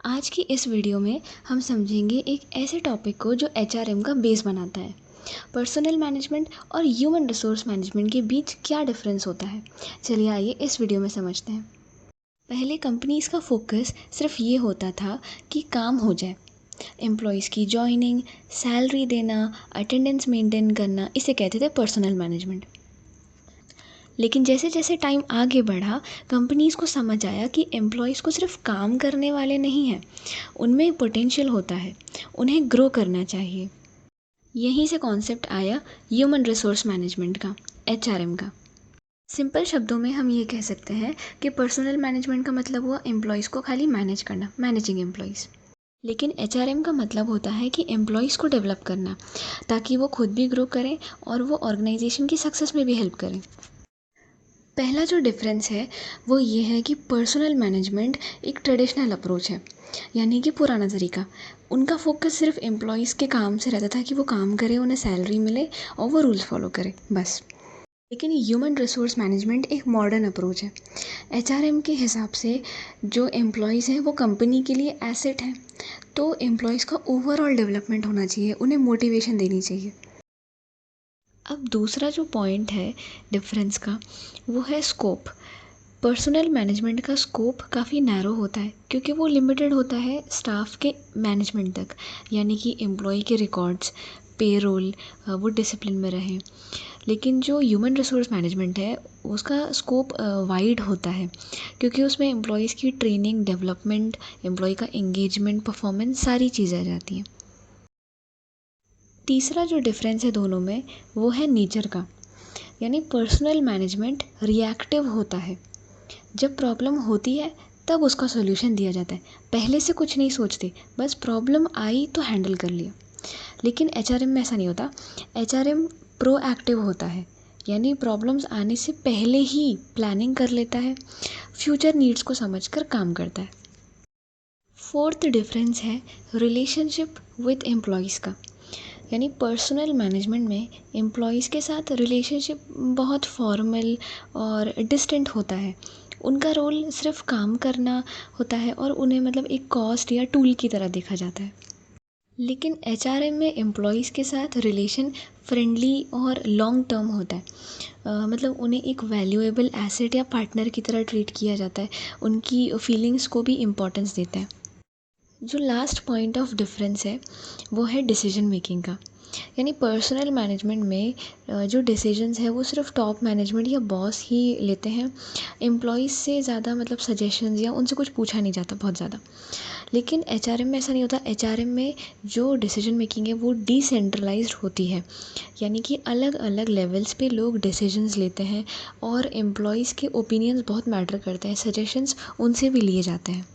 आज की इस वीडियो में हम समझेंगे एक ऐसे टॉपिक को जो एचआरएम का बेस बनाता है। पर्सनल मैनेजमेंट और ह्यूमन रिसोर्स मैनेजमेंट के बीच क्या डिफरेंस होता है, चलिए आइए इस वीडियो में समझते हैं। पहले कंपनीज़ का फोकस सिर्फ ये होता था कि काम हो जाए। एम्प्लॉयज़ की जॉइनिंग, सैलरी देना, अटेंडेंस मेंटेन करना, इसे कहते थे पर्सनल मैनेजमेंट। लेकिन जैसे जैसे टाइम आगे बढ़ा, कंपनीज़ को समझ आया कि एम्प्लॉयज़ को सिर्फ काम करने वाले नहीं हैं, उनमें पोटेंशियल होता है, उन्हें ग्रो करना चाहिए। यहीं से कॉन्सेप्ट आया ह्यूमन रिसोर्स मैनेजमेंट का, एचआरएम का। सिंपल शब्दों में हम ये कह सकते हैं कि पर्सनल मैनेजमेंट का मतलब हुआ एम्प्लॉयज़ को खाली मैनेज करना, मैनेजिंग एम्प्लॉयज़। लेकिन एचआरएम का मतलब होता है कि एम्प्लॉयज़ को डेवलप करना, ताकि वो खुद भी ग्रो करें और वो ऑर्गेनाइजेशन की सक्सेस में भी हेल्प करें। पहला जो डिफरेंस है वो ये है कि पर्सनल मैनेजमेंट एक ट्रेडिशनल अप्रोच है, यानी कि पुराना तरीका। उनका फोकस सिर्फ एम्प्लॉयज़ के काम से रहता था कि वो काम करें, उन्हें सैलरी मिले और वो रूल्स फॉलो करें, बस। लेकिन ह्यूमन रिसोर्स मैनेजमेंट एक मॉडर्न अप्रोच है। एचआरएम के हिसाब से जो एम्प्लॉयज़ हैं वो कंपनी के लिए एसेट हैं, तो एम्प्लॉयज़ का ओवरऑल डेवलपमेंट होना चाहिए, उन्हें मोटिवेशन देनी चाहिए। अब दूसरा जो पॉइंट है डिफरेंस का, वो है स्कोप। पर्सनल मैनेजमेंट का स्कोप काफ़ी नैरो होता है, क्योंकि वो लिमिटेड होता है स्टाफ के मैनेजमेंट तक, यानी कि एम्प्लॉय के रिकॉर्ड्स, पेरोल, वो डिसिप्लिन में रहें। लेकिन जो ह्यूमन रिसोर्स मैनेजमेंट है उसका स्कोप वाइड होता है, क्योंकि उसमें एम्प्लॉयज़ की ट्रेनिंग, डेवलपमेंट, एम्प्लॉय का एंगेजमेंट, परफॉर्मेंस, सारी चीज़ें आ जाती हैं। तीसरा जो डिफरेंस है दोनों में वो है नेचर का, यानी पर्सनल मैनेजमेंट रिएक्टिव होता है। जब प्रॉब्लम होती है तब उसका सॉल्यूशन दिया जाता है, पहले से कुछ नहीं सोचते, बस प्रॉब्लम आई तो हैंडल कर लिया। लेकिन एचआरएम में ऐसा नहीं होता। एचआरएम प्रोएक्टिव होता है, यानी प्रॉब्लम्स आने से पहले ही प्लानिंग कर लेता है, फ्यूचर नीड्स को समझकर काम करता है। फोर्थ डिफरेंस है रिलेशनशिप विद एम्प्लॉयज़ का, यानी पर्सनल मैनेजमेंट में एम्प्लॉयज़ के साथ रिलेशनशिप बहुत फॉर्मल और डिस्टेंट होता है। उनका रोल सिर्फ काम करना होता है और उन्हें मतलब एक कॉस्ट या टूल की तरह देखा जाता है। लेकिन एचआरएम में एम्प्लॉयज़ के साथ रिलेशन फ्रेंडली और लॉन्ग टर्म होता है। मतलब उन्हें एक वैल्यूएबल एसेट या पार्टनर की तरह ट्रीट किया जाता है, उनकी फीलिंग्स को भी इम्पोर्टेंस देते हैं। जो लास्ट पॉइंट ऑफ डिफरेंस है वो है डिसीजन मेकिंग का, यानी पर्सनल मैनेजमेंट में जो डिसीजंस है वो सिर्फ टॉप मैनेजमेंट या बॉस ही लेते हैं। एम्प्लॉयज़ से ज़्यादा मतलब सजेशंस या उनसे कुछ पूछा नहीं जाता बहुत ज़्यादा। लेकिन एचआरएम में ऐसा नहीं होता। एचआरएम में जो डिसीजन मेकिंग है वो डिसेंट्रलाइज्ड होती है, यानी कि अलग अलग लेवल्स पे लोग डिसीजंस लेते हैं और एम्प्लॉयज़ के ओपिनियंस बहुत मैटर करते हैं, सजेशंस उनसे भी लिए जाते हैं।